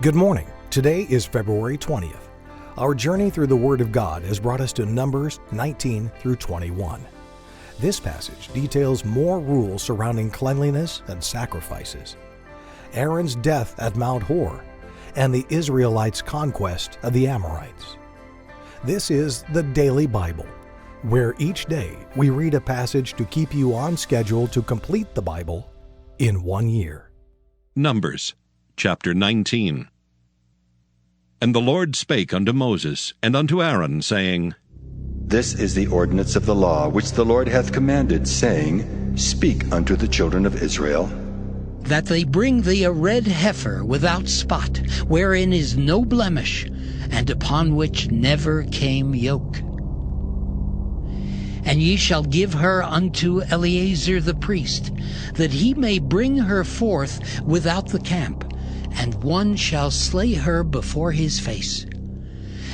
Good morning. Today is February 20th. Our journey through the Word of God has brought us to Numbers 19 through 21. This passage details more rules surrounding cleanliness and sacrifices, Aaron's death at Mount Hor, and the Israelites' conquest of the Amorites. This is the Daily Bible, where each day we read a passage to keep you on schedule to complete the Bible in 1 year. Numbers, chapter 19. And the Lord spake unto Moses and unto Aaron, saying, This is the ordinance of the law which the Lord hath commanded, saying, Speak unto the children of Israel, that they bring thee a red heifer without spot, wherein is no blemish, and upon which never came yoke. And ye shall give her unto Eleazar the priest, that he may bring her forth without the camp, and one shall slay her before his face.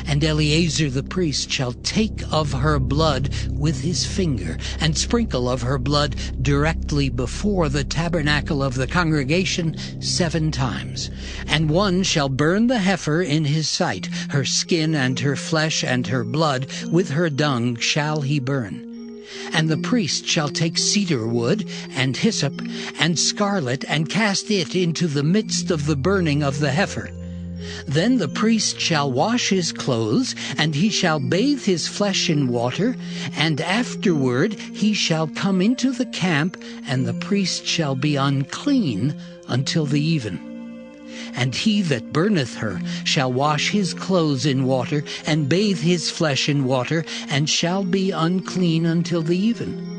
And Eleazar the priest shall take of her blood with his finger, and sprinkle of her blood directly before the tabernacle of the congregation 7 times. And one shall burn the heifer in his sight, her skin and her flesh and her blood with her dung shall he burn. And the priest shall take cedar wood, and hyssop, and scarlet, and cast it into the midst of the burning of the heifer. Then the priest shall wash his clothes, and he shall bathe his flesh in water, and afterward he shall come into the camp, and the priest shall be unclean until the even. And he that burneth her shall wash his clothes in water, and bathe his flesh in water, and shall be unclean until the even.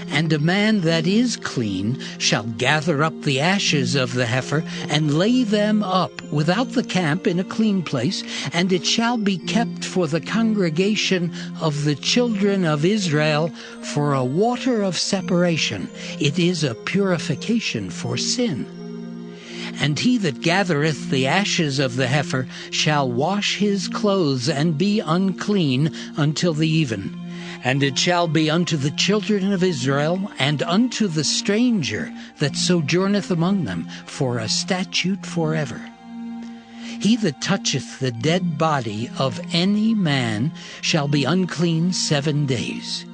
And a man that is clean shall gather up the ashes of the heifer, and lay them up without the camp in a clean place, and it shall be kept for the congregation of the children of Israel for a water of separation. It is a purification for sin. And he that gathereth the ashes of the heifer shall wash his clothes, and be unclean until the even. And it shall be unto the children of Israel, and unto the stranger that sojourneth among them, for a statute forever. He that toucheth the dead body of any man shall be unclean 7 days.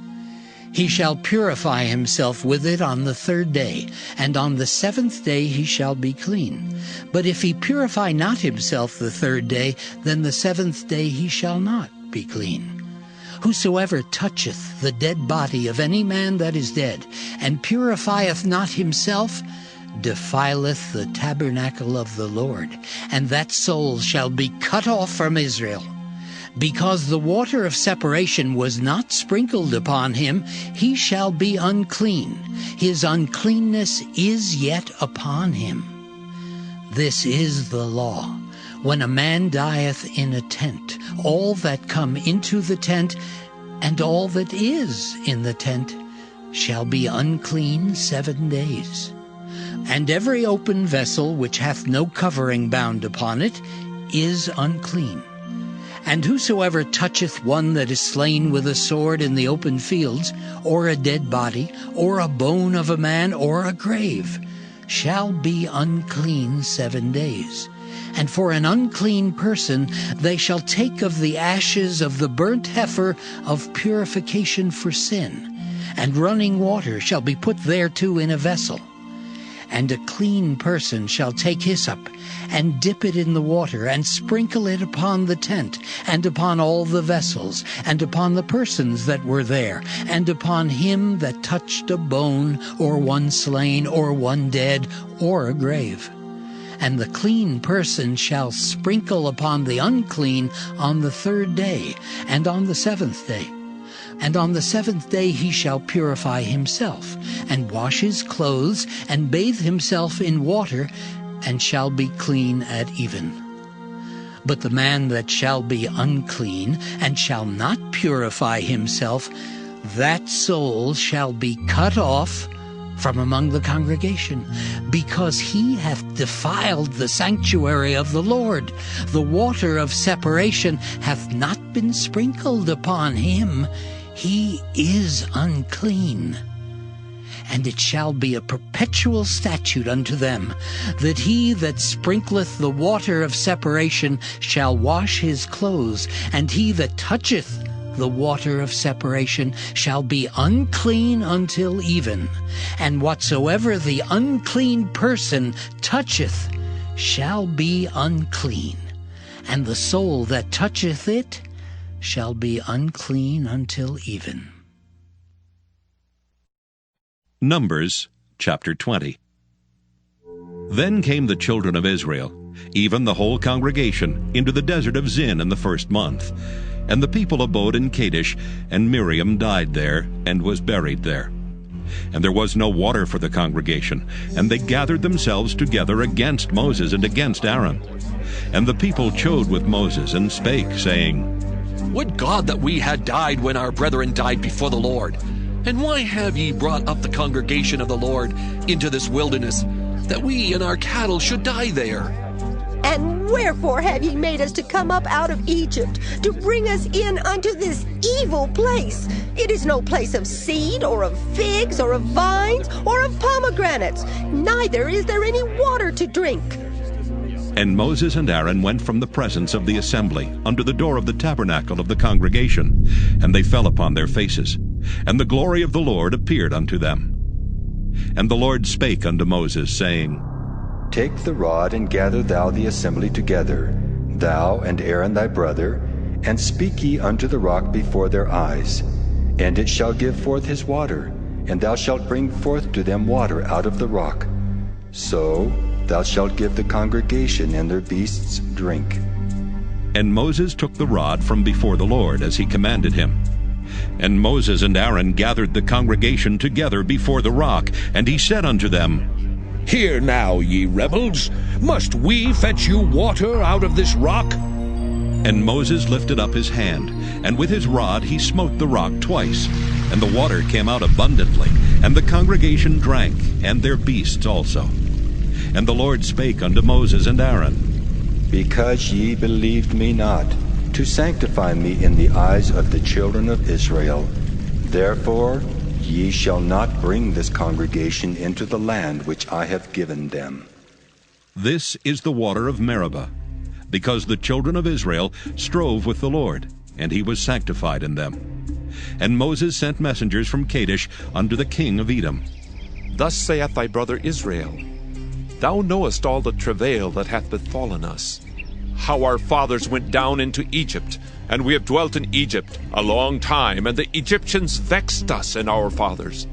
He shall purify himself with it on the 3rd day, and on the 7th day he shall be clean. But if he purify not himself the 3rd day, then the 7th day he shall not be clean. Whosoever toucheth the dead body of any man that is dead, and purifieth not himself, defileth the tabernacle of the Lord, and that soul shall be cut off from Israel. Because the water of separation was not sprinkled upon him, he shall be unclean. His uncleanness is yet upon him. This is the law. When a man dieth in a tent, all that come into the tent, and all that is in the tent, shall be unclean 7 days. And every open vessel which hath no covering bound upon it is unclean. And whosoever toucheth one that is slain with a sword in the open fields, or a dead body, or a bone of a man, or a grave, shall be unclean 7 days. And for an unclean person they shall take of the ashes of the burnt heifer of purification for sin, and running water shall be put thereto in a vessel. And a clean person shall take hyssop, and dip it in the water, and sprinkle it upon the tent, and upon all the vessels, and upon the persons that were there, and upon him that touched a bone, or one slain, or one dead, or a grave. And the clean person shall sprinkle upon the unclean on the 3rd day, and on the 7th day. And on the 7th day he shall purify himself, and wash his clothes, and bathe himself in water, and shall be clean at even. But the man that shall be unclean, and shall not purify himself, that soul shall be cut off from among the congregation, because he hath defiled the sanctuary of the Lord. The water of separation hath not been sprinkled upon him. He is unclean. And it shall be a perpetual statute unto them, that he that sprinkleth the water of separation shall wash his clothes, and he that toucheth the water of separation shall be unclean until even. And whatsoever the unclean person toucheth shall be unclean, and the soul that toucheth it shall be unclean until even. Numbers chapter 20. Then came the children of Israel, even the whole congregation, into the desert of Zin in the 1st month. And the people abode in Kadesh, and Miriam died there, and was buried there. And there was no water for the congregation, and they gathered themselves together against Moses and against Aaron. And the people chode with Moses, and spake, saying, Would God that we had died when our brethren died before the Lord! And why have ye brought up the congregation of the Lord into this wilderness, that we and our cattle should die there? And wherefore have ye made us to come up out of Egypt, to bring us in unto this evil place? It is no place of seed, or of figs, or of vines, or of pomegranates, neither is there any water to drink. And Moses and Aaron went from the presence of the assembly unto the door of the tabernacle of the congregation, and they fell upon their faces. And the glory of the Lord appeared unto them. And the Lord spake unto Moses, saying, Take the rod, and gather thou the assembly together, thou and Aaron thy brother, and speak ye unto the rock before their eyes. And it shall give forth his water, and thou shalt bring forth to them water out of the rock. So thou shalt give the congregation and their beasts drink. And Moses took the rod from before the Lord, as he commanded him. And Moses and Aaron gathered the congregation together before the rock, and he said unto them, Hear now, ye rebels, must we fetch you water out of this rock? And Moses lifted up his hand, and with his rod he smote the rock twice, and the water came out abundantly, and the congregation drank, and their beasts also. And the Lord spake unto Moses and Aaron, Because ye believed me not, to sanctify me in the eyes of the children of Israel, therefore ye shall not bring this congregation into the land which I have given them. This is the water of Meribah, because the children of Israel strove with the Lord, and he was sanctified in them. And Moses sent messengers from Kadesh unto the king of Edom. Thus saith thy brother Israel, Thou knowest all the travail that hath befallen us, how our fathers went down into Egypt, and we have dwelt in Egypt a long time, and the Egyptians vexed us and our fathers.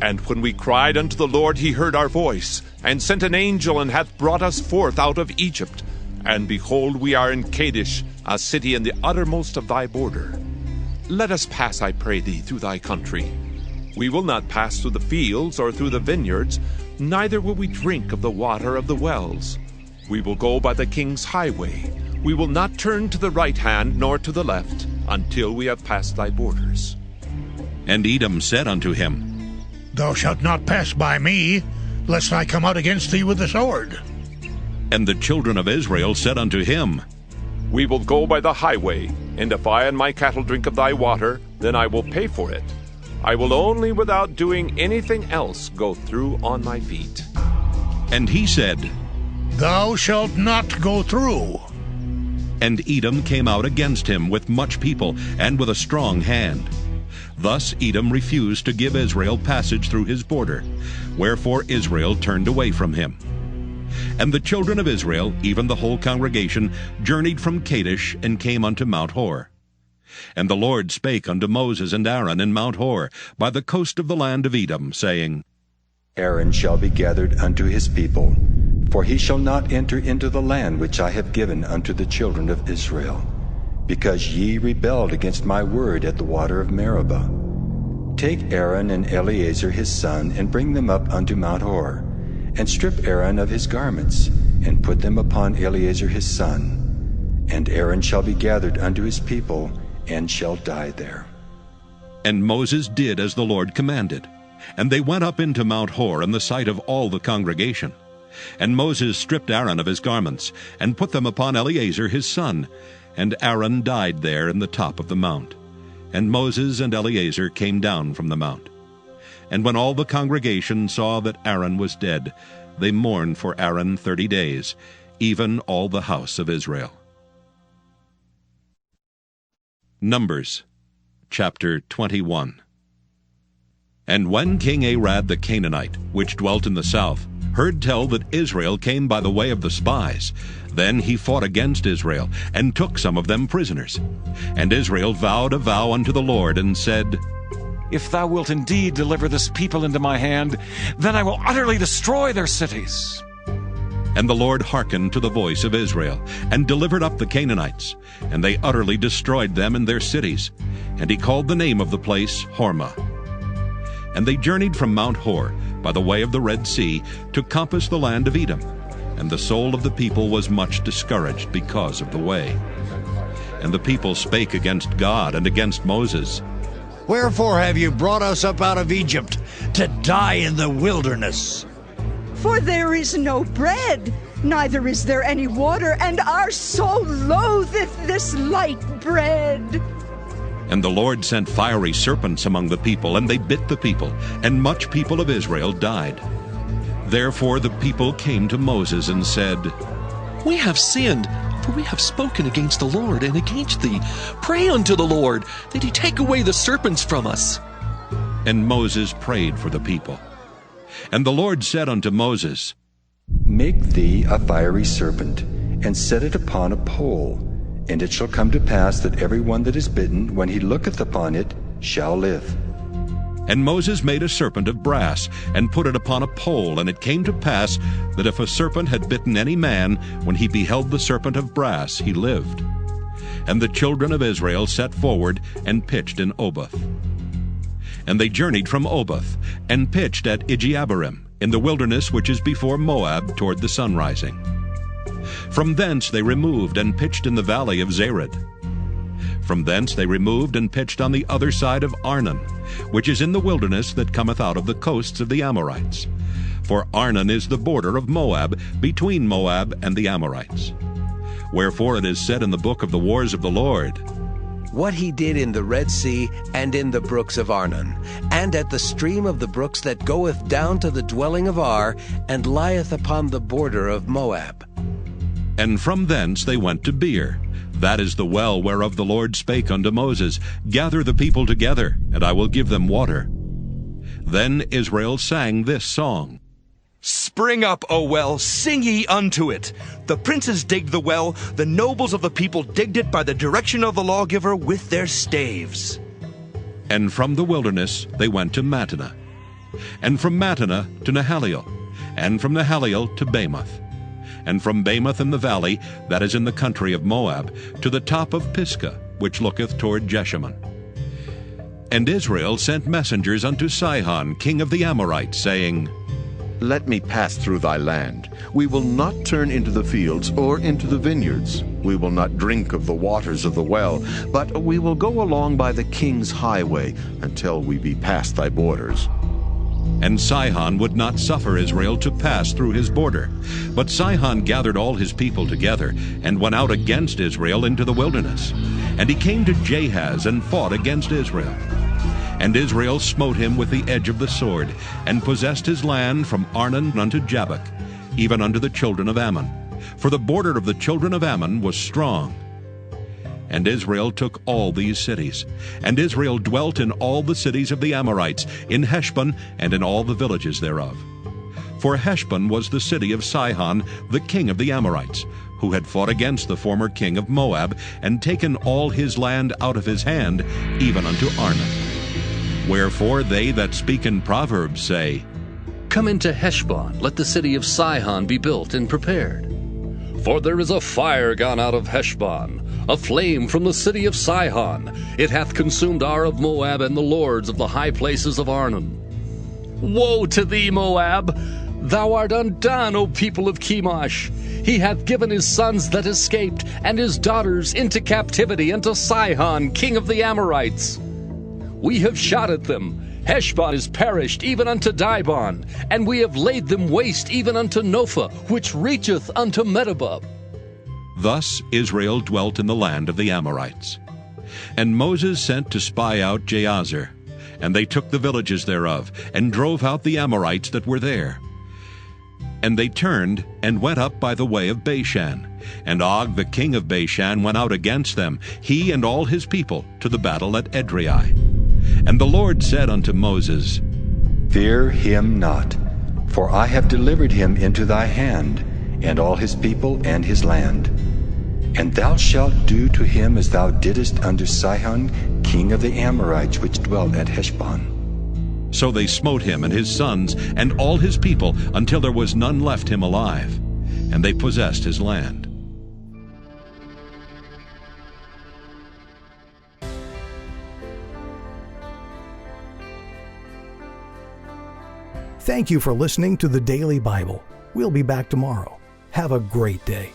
And when we cried unto the Lord, he heard our voice, and sent an angel, and hath brought us forth out of Egypt. And behold, we are in Kadesh, a city in the uttermost of thy border. Let us pass, I pray thee, through thy country. We will not pass through the fields or through the vineyards, neither will we drink of the water of the wells. We will go by the king's highway. We will not turn to the right hand nor to the left, until we have passed thy borders. And Edom said unto him, Thou shalt not pass by me, lest I come out against thee with the sword. And the children of Israel said unto him, We will go by the highway, and if I and my cattle drink of thy water, then I will pay for it. I will only, without doing anything else, go through on my feet. And he said, Thou shalt not go through. And Edom came out against him with much people, and with a strong hand. Thus Edom refused to give Israel passage through his border, wherefore Israel turned away from him. And the children of Israel, even the whole congregation, journeyed from Kadesh, and came unto Mount Hor. And the Lord spake unto Moses and Aaron in Mount Hor, by the coast of the land of Edom, saying, Aaron shall be gathered unto his people, for he shall not enter into the land which I have given unto the children of Israel, because ye rebelled against my word at the water of Meribah. Take Aaron and Eleazar his son, and bring them up unto Mount Hor, and strip Aaron of his garments, and put them upon Eleazar his son. And Aaron shall be gathered unto his people, and shall die there. And Moses did as the Lord commanded. And they went up into Mount Hor in the sight of all the congregation. And Moses stripped Aaron of his garments, and put them upon Eleazar his son. And Aaron died there in the top of the mount. And Moses and Eleazar came down from the mount. And when all the congregation saw that Aaron was dead, they mourned for Aaron 30 days, even all the house of Israel. Numbers chapter 21. And when King Arad the Canaanite, which dwelt in the south, heard tell that Israel came by the way of the spies, then he fought against Israel, and took some of them prisoners. And Israel vowed a vow unto the Lord, and said, If thou wilt indeed deliver this people into my hand, then I will utterly destroy their cities. And the Lord hearkened to the voice of Israel, and delivered up the Canaanites, and they utterly destroyed them and their cities. And he called the name of the place Hormah. And they journeyed from Mount Hor by the way of the Red Sea to compass the land of Edom. And the soul of the people was much discouraged because of the way. And the people spake against God and against Moses. Wherefore have you brought us up out of Egypt to die in the wilderness? For there is no bread, neither is there any water, and our soul loatheth this light bread. And the Lord sent fiery serpents among the people, and they bit the people, and much people of Israel died. Therefore the people came to Moses and said, We have sinned, for we have spoken against the Lord and against thee. Pray unto the Lord, that he take away the serpents from us. And Moses prayed for the people. And the Lord said unto Moses, Make thee a fiery serpent, and set it upon a pole. And it shall come to pass that every one that is bitten, when he looketh upon it, shall live. And Moses made a serpent of brass, and put it upon a pole. And it came to pass that if a serpent had bitten any man, when he beheld the serpent of brass, he lived. And the children of Israel set forward, and pitched in Oboth. And they journeyed from Oboth, and pitched at Ijeabarim, in the wilderness which is before Moab, toward the sunrising. From thence they removed, and pitched in the valley of Zared. From thence they removed, and pitched on the other side of Arnon, which is in the wilderness that cometh out of the coasts of the Amorites. For Arnon is the border of Moab, between Moab and the Amorites. Wherefore it is said in the book of the wars of the Lord, What he did in the Red Sea, and in the brooks of Arnon, and at the stream of the brooks that goeth down to the dwelling of Ar, and lieth upon the border of Moab. And from thence they went to Beer. That is the well whereof the Lord spake unto Moses, Gather the people together, and I will give them water. Then Israel sang this song, Spring up, O well, sing ye unto it. The princes digged the well, the nobles of the people digged it by the direction of the lawgiver with their staves. And from the wilderness they went to Mattanah, and from Mattanah to Nahaliel, and from Nahaliel to Bamoth, and from Bamoth in the valley, that is in the country of Moab, to the top of Pisgah, which looketh toward Jeshimon. And Israel sent messengers unto Sihon, king of the Amorites, saying, Let me pass through thy land. We will not turn into the fields or into the vineyards. We will not drink of the waters of the well, but we will go along by the king's highway until we be past thy borders. And Sihon would not suffer Israel to pass through his border. But Sihon gathered all his people together, and went out against Israel into the wilderness. And he came to Jahaz, and fought against Israel. And Israel smote him with the edge of the sword, and possessed his land from Arnon unto Jabbok, even unto the children of Ammon. For the border of the children of Ammon was strong. And Israel took all these cities. And Israel dwelt in all the cities of the Amorites, in Heshbon, and in all the villages thereof. For Heshbon was the city of Sihon, the king of the Amorites, who had fought against the former king of Moab, and taken all his land out of his hand, even unto Arnon. Wherefore they that speak in Proverbs say, Come into Heshbon, let the city of Sihon be built and prepared. For there is a fire gone out of Heshbon, a flame from the city of Sihon. It hath consumed Ar of Moab and the lords of the high places of Arnon. Woe to thee, Moab! Thou art undone, O people of Chemosh! He hath given his sons that escaped, and his daughters into captivity unto Sihon, king of the Amorites. We have shot at them. Heshbon is perished even unto Dibon, and we have laid them waste even unto Nophah, which reacheth unto Medeba. Thus Israel dwelt in the land of the Amorites. And Moses sent to spy out Jahazer. And they took the villages thereof, and drove out the Amorites that were there. And they turned and went up by the way of Bashan. And Og the king of Bashan went out against them, he and all his people, to the battle at Edrei. And the Lord said unto Moses, Fear him not, for I have delivered him into thy hand, and all his people and his land. And thou shalt do to him as thou didst unto Sihon, king of the Amorites, which dwelt at Heshbon. So they smote him and his sons and all his people, until there was none left him alive. And they possessed his land. Thank you for listening to the Daily Bible. We'll be back tomorrow. Have a great day.